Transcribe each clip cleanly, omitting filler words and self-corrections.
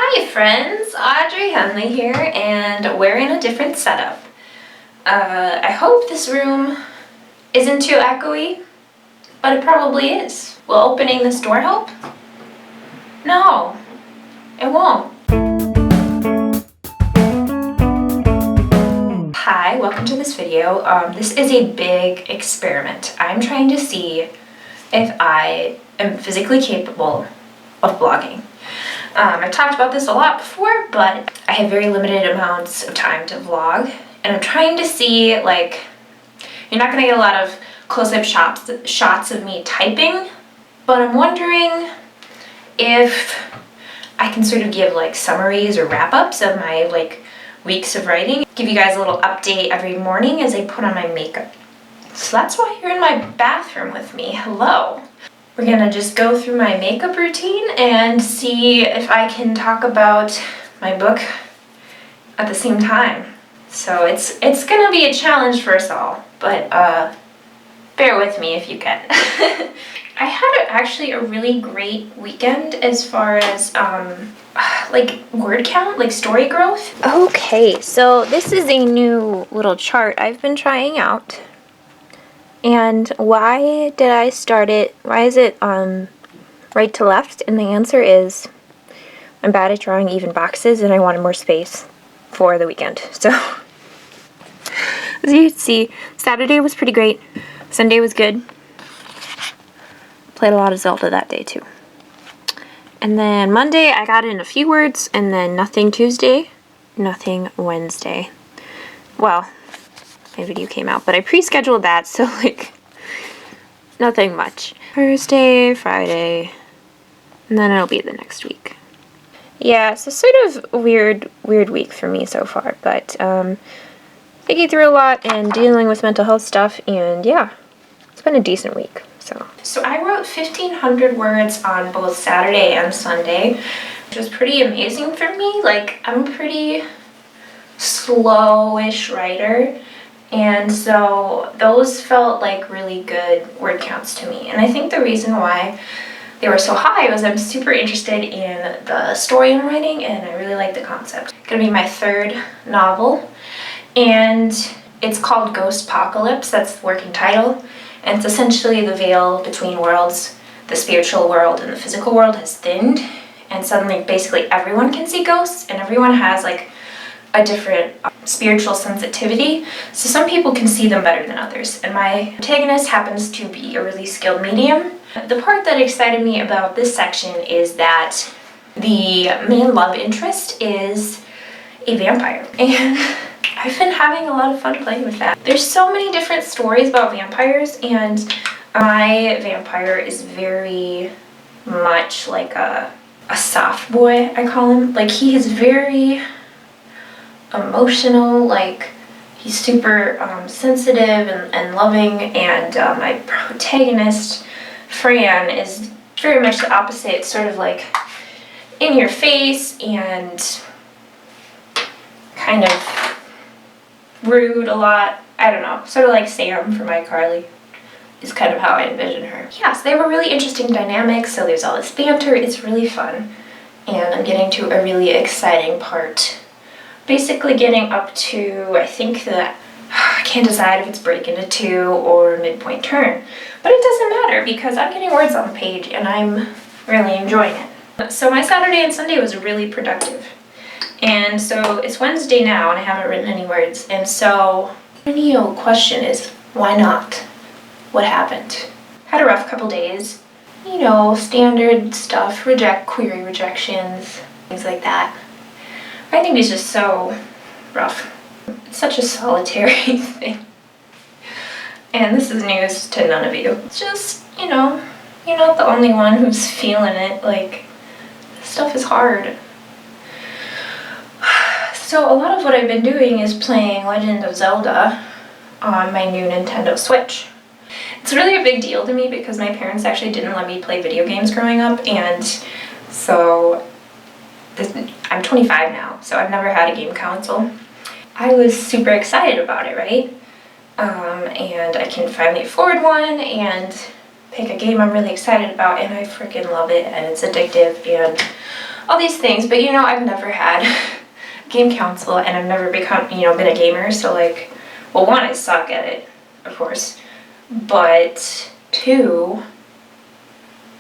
Hi friends, Audrey Henley here, and we're in a different setup. I hope this room isn't too echoey, but it probably is. Will opening this door help? No, it won't. Hi, welcome to this video. This is a big experiment. I'm trying to see if I am physically capable of vlogging. I've talked about this a lot before, but I have very limited amounts of time to vlog, and I'm trying to see, like, you're not gonna get a lot of close-up shots of me typing, but I'm wondering if I can sort of give like summaries or wrap-ups of my like weeks of writing, give you guys a little update every morning as I put on my makeup. So that's why you're in my bathroom with me. Hello. We're gonna just go through my makeup routine and see if I can talk about my book at the same time. So it's gonna be a challenge for us all, but bear with me if you can. I had actually a really great weekend as far as like word count, like story growth. Okay, so this is a new little chart I've been trying out. And why did I start it? Why is it right to left? And the answer is I'm bad at drawing even boxes and I wanted more space for the weekend. So as you can see, Saturday was pretty great. Sunday was good. Played a lot of Zelda that day too. And then Monday I got in a few words, and then nothing Tuesday, nothing Wednesday. Well, my video came out, but I pre-scheduled that, so like nothing much. Thursday, Friday, and then it'll be the next week. Yeah, it's a sort of weird week for me so far, but thinking through a lot and dealing with mental health stuff, and yeah, it's been a decent week. So I wrote 1,500 words on both Saturday and Sunday, which was pretty amazing for me. Like, I'm a pretty slow-ish writer, and so those felt like really good word counts to me. And I think the reason why they were so high was I'm super interested in the story I'm writing, and I really like the concept. It's gonna be my third novel, and it's called Ghostpocalypse. That's the working title. And it's essentially the veil between worlds. The spiritual world and the physical world has thinned, and suddenly basically everyone can see ghosts, and everyone has like a different spiritual sensitivity. So some people can see them better than others, and my protagonist happens to be a really skilled medium. The part that excited me about this section is that the main love interest is a vampire, and I've been having a lot of fun playing with that. There's so many different stories about vampires, and my vampire is very much like a soft boy, I call him. Like, he is very emotional, like he's super sensitive and loving, and my protagonist, Fran, is very much the opposite. It's sort of like in your face and kind of rude a lot. I don't know, sort of like Sam from iCarly is kind of how I envision her. Yeah, so they have a really interesting dynamic, so there's all this banter. It's really fun, and I'm getting to a really exciting part. Basically getting up to, I think that, I can't decide if it's break into two or midpoint turn, but it doesn't matter because I'm getting words on the page and I'm really enjoying it. So my Saturday and Sunday was really productive. And so it's Wednesday now and I haven't written any words, and so the question is, why not? What happened? Had a rough couple days. You know, standard stuff, query rejections, things like that. I think it's just so rough. It's such a solitary thing. And this is news to none of you. It's just, you know, you're not the only one who's feeling it. Like, stuff is hard. So a lot of what I've been doing is playing Legend of Zelda on my new Nintendo Switch. It's really a big deal to me because my parents actually didn't let me play video games growing up, and so I'm 25 now, so I've never had a game console. I was super excited about it, right? And I can finally afford one and pick a game I'm really excited about, and I freaking love it, and it's addictive, and all these things. But I've never had game console, and I've never been a gamer, so like, well, one, I suck at it, of course, but two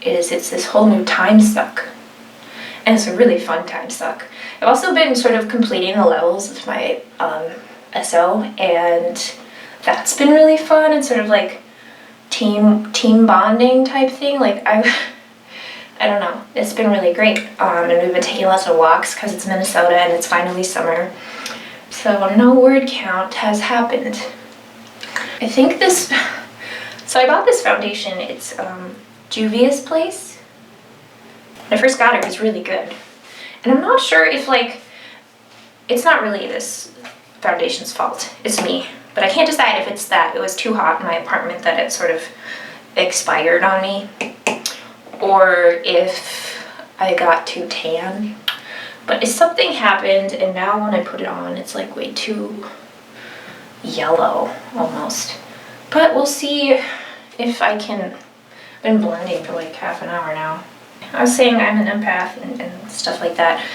is it's this whole new time suck, and it's a really fun time suck. I've also been sort of completing the levels with my SO, and that's been really fun, and sort of like team bonding type thing. Like I don't know, it's been really great, and we've been taking lots of walks because it's Minnesota and it's finally summer, so no word count has happened. I think so I bought this foundation. It's Juvia's Place. When I first got it, it was really good, and I'm not sure if like, it's not really this foundation's fault, it's me, but I can't decide if it's that it was too hot in my apartment that it sort of expired on me, or if I got too tan. But if something happened, and now when I put it on, it's like way too yellow almost. But we'll see if I can. I've been blending for like half an hour now. I was saying I'm an empath and stuff like that.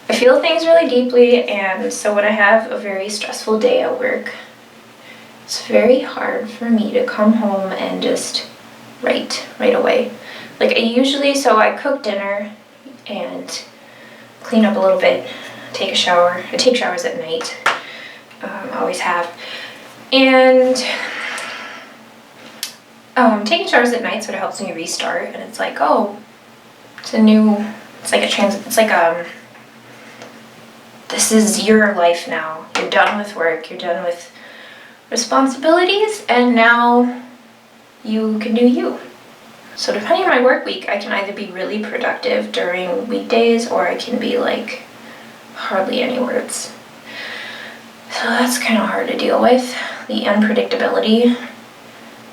I feel things really deeply, and so when I have a very stressful day at work, it's very hard for me to come home and just write right away. Like so I cook dinner and clean up a little bit, take a shower. I take showers at night, always have. And taking showers at night sort of helps me restart, and it's like, oh, it's like this is your life now. You're done with work, you're done with responsibilities, and now you can do you. So depending on my work week, I can either be really productive during weekdays, or I can be like hardly any words. So that's kind of hard to deal with, the unpredictability.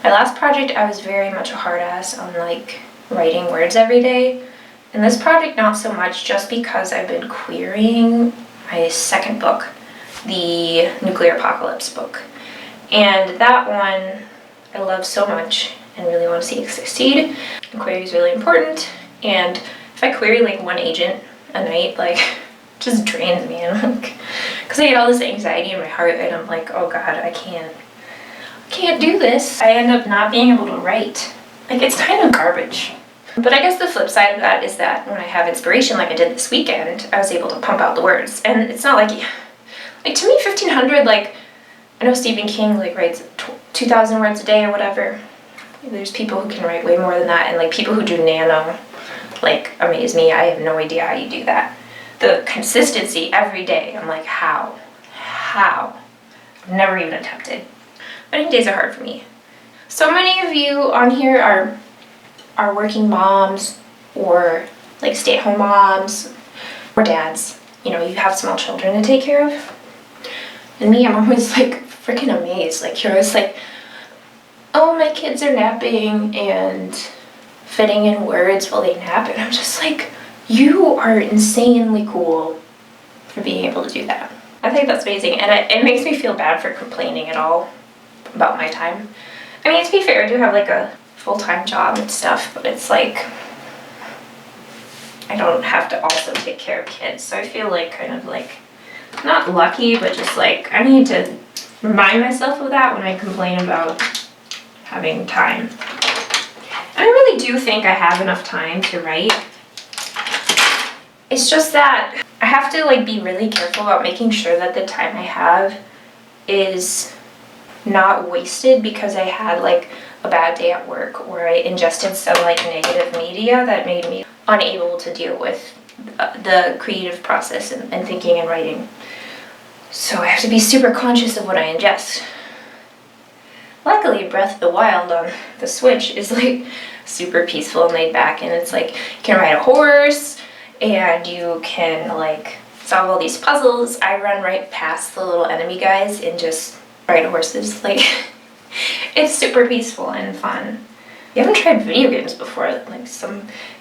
My last project, I was very much a hard ass on like writing words every day. And this project, not so much, just because I've been querying my second book, the Nuclear Apocalypse book. And that one I love so much and really want to see it succeed. The query is really important, and if I query like one agent a night, like, it just drains me, and like, because I get all this anxiety in my heart, and I'm like, oh god, I can't do this. I end up not being able to write. Like, it's kind of garbage. But I guess the flip side of that is that when I have inspiration like I did this weekend, I was able to pump out the words. And it's not like to me 1,500, like, I know Stephen King like writes 2,000 words a day or whatever. There's people who can write way more than that, and like people who do nano like amaze me. I have no idea how you do that. The consistency every day, I'm like, how? I've never even attempted. Writing days are hard for me. So many of you on here are working moms, or like stay-at-home moms, or dads. You have small children to take care of. And me, I'm always like freaking amazed. Like, you're always like, oh, my kids are napping and fitting in words while they nap. And I'm just like, you are insanely cool for being able to do that. I think that's amazing, and it makes me feel bad for complaining at all about my time. I mean, to be fair, I do have like a full-time job and stuff, but it's like, I don't have to also take care of kids, so I feel like kind of like, not lucky, but just like, I need to remind myself of that when I complain about having time. And I really do think I have enough time to write. It's just that I have to like be really careful about making sure that the time I have is not wasted because I had like a bad day at work, or I ingested some like negative media that made me unable to deal with the creative process and thinking and writing. So I have to be super conscious of what I ingest. Luckily, Breath of the Wild on the Switch is like super peaceful and laid back, and it's like you can ride a horse and you can like solve all these puzzles. I run right past the little enemy guys and just ride horses. Like, it's super peaceful and fun. You haven't tried video games before, like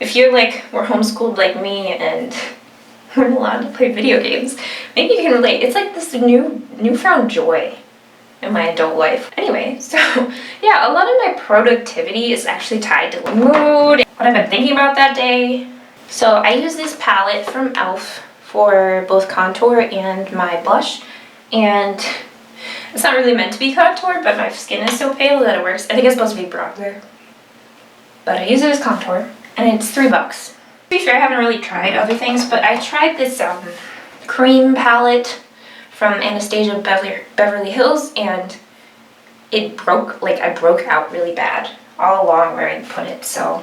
if you're like, we're homeschooled like me and we're allowed to play video games, maybe you can relate. It's like this newfound joy in my adult life. Anyway, so yeah, a lot of my productivity is actually tied to mood, what I've been thinking about that day. So I use this palette from e.l.f. for both contour and my blush, and it's not really meant to be contour, but my skin is so pale that it works. I think it's supposed to be bronzer, but I use it as contour, and it's $3. To be fair, I haven't really tried other things, but I tried this cream palette from Anastasia Beverly Hills, and it broke, like I broke out really bad all along where I put it, so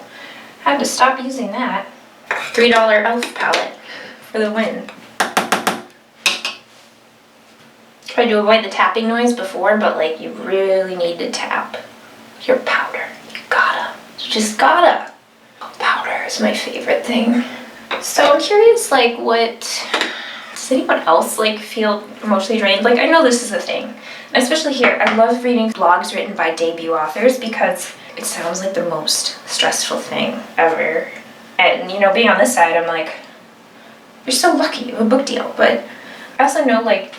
I had to stop using that. $3 e.l.f. palette for the win. Tried to avoid the tapping noise before, but like you really need to tap your powder. You just gotta. Powder is my favorite thing. So I'm curious, like, does anyone else like feel emotionally drained? Like, I know this is a thing, and especially here. I love reading blogs written by debut authors because it sounds like the most stressful thing ever. And you know, being on this side, I'm like, you're so lucky, you have a book deal. But I also know, like,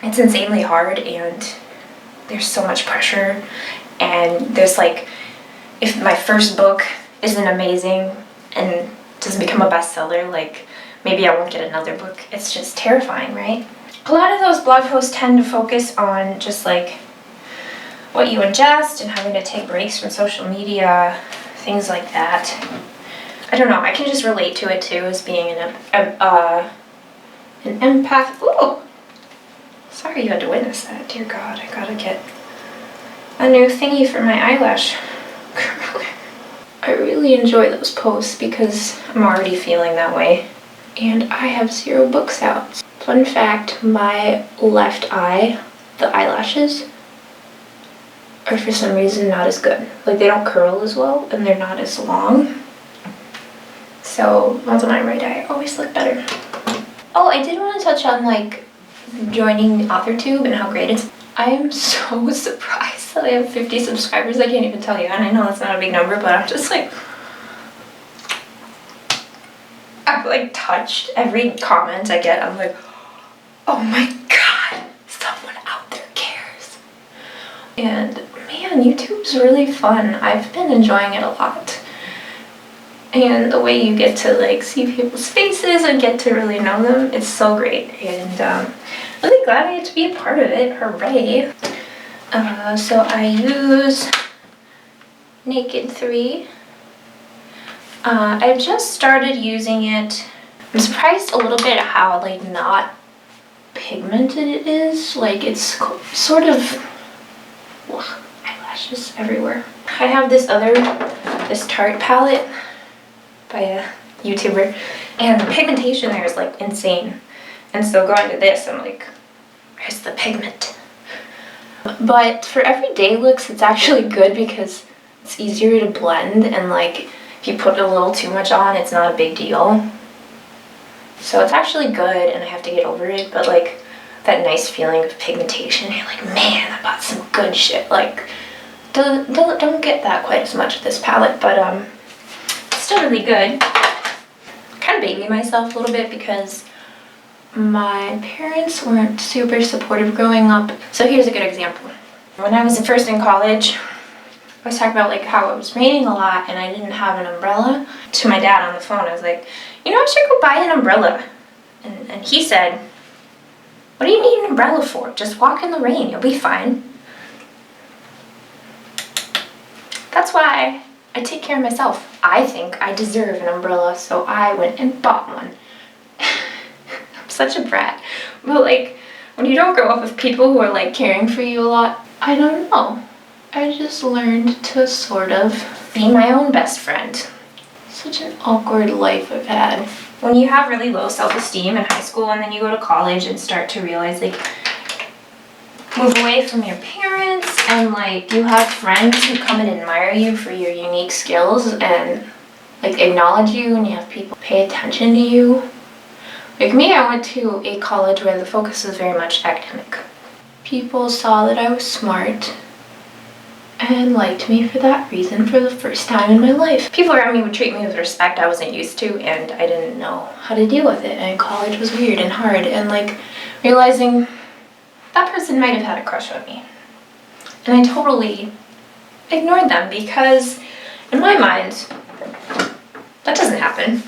it's insanely hard, and there's so much pressure, and there's like, if my first book isn't amazing and doesn't become a bestseller, like, maybe I won't get another book. It's just terrifying, right? A lot of those blog posts tend to focus on just like what you ingest and having to take breaks from social media, things like that. I don't know, I can just relate to it too, as being an empath. Ooh! Sorry you had to witness that. Dear God, I gotta get a new thingy for my eyelash curler. I really enjoy those posts because I'm already feeling that way. And I have 0 books out. Fun fact, my left eye, the eyelashes, are for some reason not as good. Like, they don't curl as well, and they're not as long. So, ones on my right eye always look better. Oh, I did want to touch on, like, joining authortube and how great it is. I am so surprised that I have 50 subscribers. I can't even tell you, and I know that's not a big number, but I'm just like, I've like touched every comment I get. I'm like, oh my God, someone out there cares. And man, YouTube's really fun. I've been enjoying it a lot. And the way you get to like see people's faces and get to really know them, it's so great. And really glad I get to be a part of it. Hooray. So I use Naked 3. I just started using it. I'm surprised a little bit at how like not pigmented it is. Like, it's sort of eyelashes everywhere. I have this Tarte palette by a YouTuber, and the pigmentation there is like insane. And so going to this, I'm like, where's the pigment? But for everyday looks, it's actually good because it's easier to blend, and like if you put a little too much on, it's not a big deal. So it's actually good, and I have to get over it, but like that nice feeling of pigmentation, you're like, man, I bought some good shit. Like, don't get that quite as much with this palette, but it's still really good. Kind of baby myself a little bit because my parents weren't super supportive growing up. So here's a good example. When I was first in college, I was talking about like how it was raining a lot and I didn't have an umbrella. To my dad on the phone, I was like, you know, I should go buy an umbrella. And he said, what do you need an umbrella for? Just walk in the rain, you'll be fine. That's why I take care of myself. I think I deserve an umbrella, so I went and bought one. I'm such a brat. But like, when you don't grow up with people who are like caring for you a lot, I don't know. I just learned to sort of be my own best friend. Such an awkward life I've had. When you have really low self-esteem in high school and then you go to college and start to realize, like, move away from your parents and like you have friends who come and admire you for your unique skills and like acknowledge you, and you have people pay attention to you. Like me, I went to a college where the focus was very much academic. People saw that I was smart and liked me for that reason for the first time in my life. People around me would treat me with respect I wasn't used to, and I didn't know how to deal with it, and college was weird and hard, and like realizing that person might have had a crush on me. And I totally ignored them because in my mind, that doesn't happen.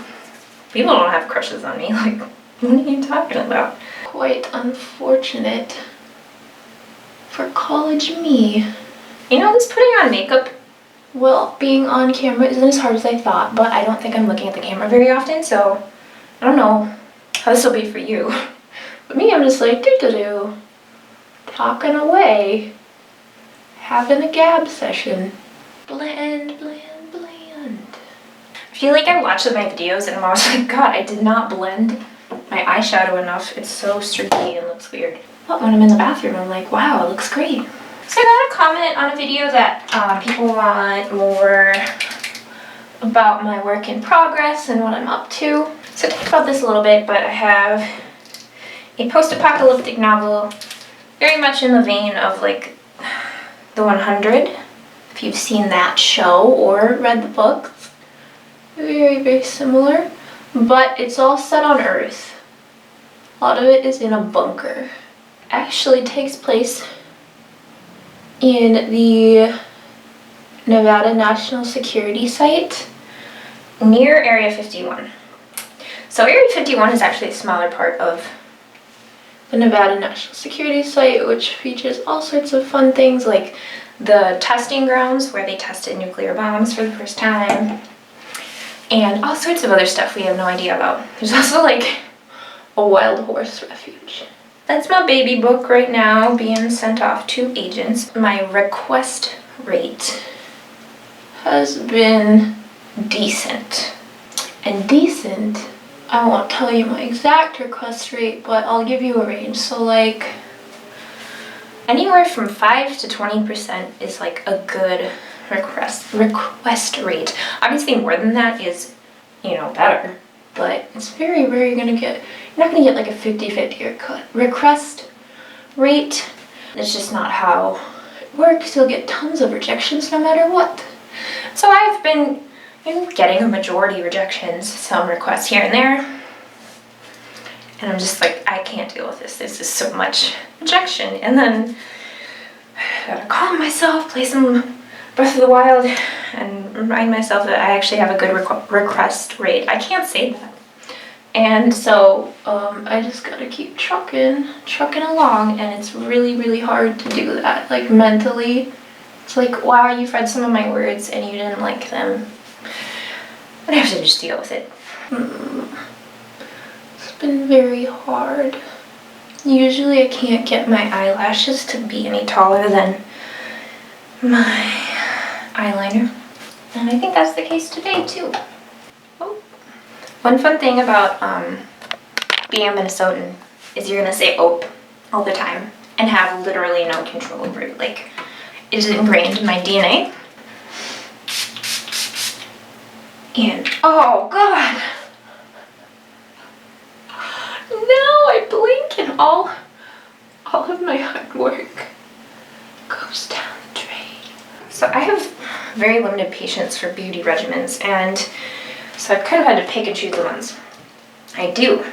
People don't have crushes on me. Like, what are you talking about? Quite unfortunate for college me. You know, this putting on makeup, well, being on camera isn't as hard as I thought, but I don't think I'm looking at the camera very often, so I don't know how this will be for you. But me, I'm just like, doo-doo-doo, talking away, having a gab session. Blend, blend, blend. I feel like I watched my videos and I'm always like, God, I did not blend my eyeshadow enough. It's so streaky and looks weird. But when I'm in the bathroom, I'm like, wow, it looks great. So I got a comment on a video that people want more about my work in progress and what I'm up to. So I talked about this a little bit, but I have a post-apocalyptic novel, very much in the vein of like The 100, if you've seen that show or read the books. Very, very similar, but it's all set on Earth. A lot of it is in a bunker. Actually takes place in the Nevada National Security Site near Area 51. So Area 51 is actually a smaller part of the Nevada National Security Site, which features all sorts of fun things like the testing grounds where they tested nuclear bombs for the first time, and all sorts of other stuff we have no idea about. There's also like a wild horse refuge. That's my baby book right now being sent off to agents. My request rate has been decent. And decent, I won't tell you my exact request rate, but I'll give you a range. So like anywhere from 5 to 20% is like a good request rate. Obviously more than that is, you know, better. But it's very rare you're not gonna get like a 50-50 request rate. It's just not how it works. You'll get tons of rejections no matter what. So I've been, you know, getting a majority rejections, some requests here and there. And I'm just like, I can't deal with this. This is so much rejection. And then I gotta calm myself, play some Breath of the Wild, and remind myself that I actually have a good request rate. I can't say that. And so I just gotta keep trucking along, and it's really, really hard to do that. Like mentally, it's like, wow, you've read some of my words and you didn't like them. And I have to just deal with it. It's been very hard. Usually I can't get my eyelashes to be any taller than my eyeliner. And I think that's the case today too. Oh. One fun thing about being a Minnesotan is you're gonna say "ope" all the time and have literally no control over it. Like, it is ingrained in my DNA. And oh God, now I blink and all of my hard work goes down the drain. So I have very limited patience for beauty regimens, and so I've kind of had to pick and choose the ones I do.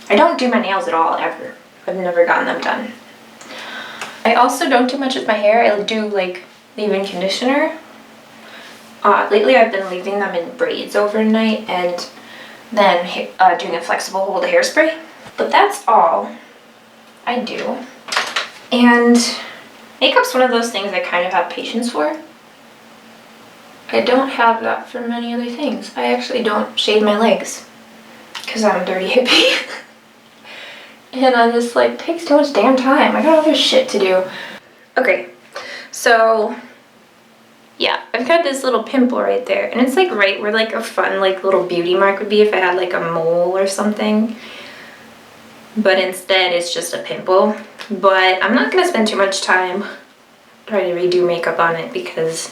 I don't do my nails at all, ever. I've never gotten them done. I also don't do much with my hair. I do like leave-in conditioner. Lately I've been leaving them in braids overnight and then doing a flexible hold hairspray. But that's all I do. And makeup's one of those things I kind of have patience for. I don't have that for many other things. I actually don't shave my legs because I'm a dirty hippie. And I'm just like, takes too much damn time. I got other shit to do. Okay, so yeah, I've got this little pimple right there, and it's like right where like a fun like little beauty mark would be if I had like a mole or something. But instead it's just a pimple. But I'm not gonna spend too much time trying to redo makeup on it because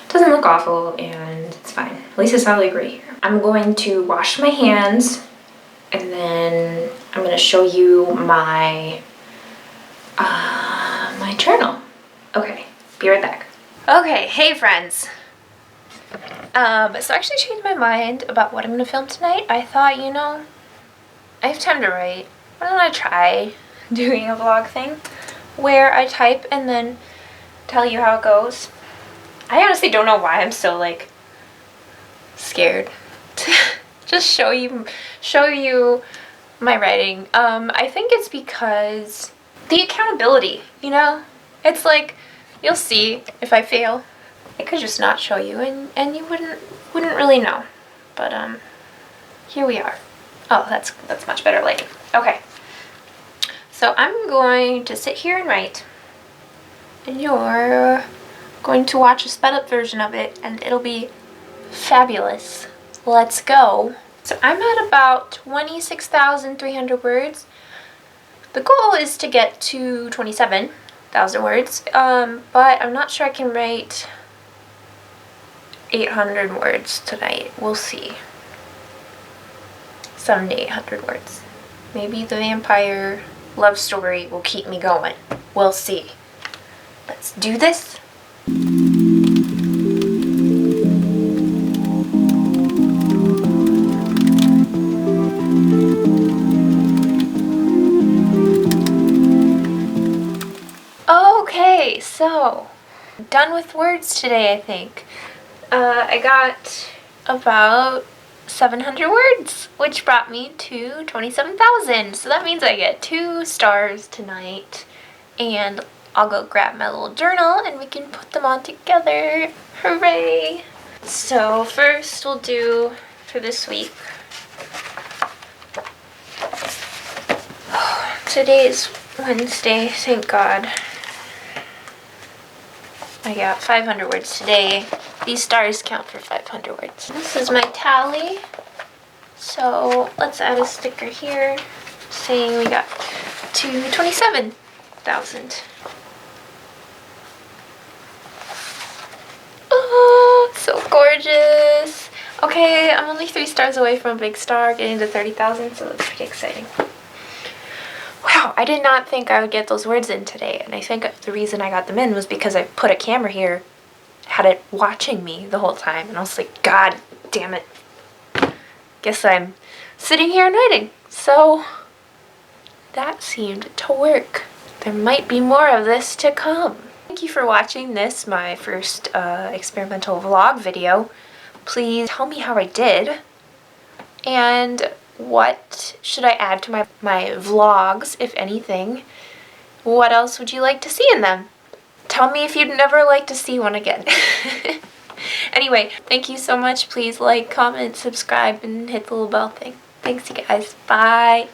it doesn't look awful and it's fine. At least it's not like right here. I'm going to wash my hands and then I'm gonna show you my my journal. Okay, be right back. Okay, hey friends. So I actually changed my mind about what I'm gonna film tonight. I thought, you know, I have time to write. Why don't I try doing a vlog thing where I type and then tell you how it goes. I honestly don't know why I'm so like scared to just show you my writing. I think it's because the accountability, you know? It's like, you'll see if I fail. I could just not show you and you wouldn't really know. But here we are. Oh, that's much better lighting. Okay. So I'm going to sit here and write, and you're going to watch a sped up version of it, and it'll be fabulous. Let's go. So I'm at about 26,300 words. The goal is to get to 27,000 words, but I'm not sure I can write 800 words tonight. We'll see. 7 to 800 words. Maybe the vampire love story will keep me going. We'll see. Let's do this. Okay, so done with words today, I think. I got about 700 words, which brought me to 27,000. So that means I get 2 stars tonight, and I'll go grab my little journal and we can put them all together. Hooray! So first we'll do for this week. Today is Wednesday, thank God. I got 500 words today. These stars count for 500 words. This is my tally. So let's add a sticker here saying we got to 27,000. Oh, so gorgeous. Okay, I'm only 3 stars away from a big star, getting to 30,000, so that's pretty exciting. Wow, I did not think I would get those words in today, and I think the reason I got them in was because I put a camera here, had it watching me the whole time, and I was like, God damn it. Guess I'm sitting here and writing. So that seemed to work. There might be more of this to come. Thank you for watching this, my first experimental vlog video. Please tell me how I did, and what should I add to my vlogs, if anything? What else would you like to see in them? Tell me if you'd never like to see one again. Anyway, thank you so much. Please like, comment, subscribe, and hit the little bell thing. Thanks, you guys. Bye.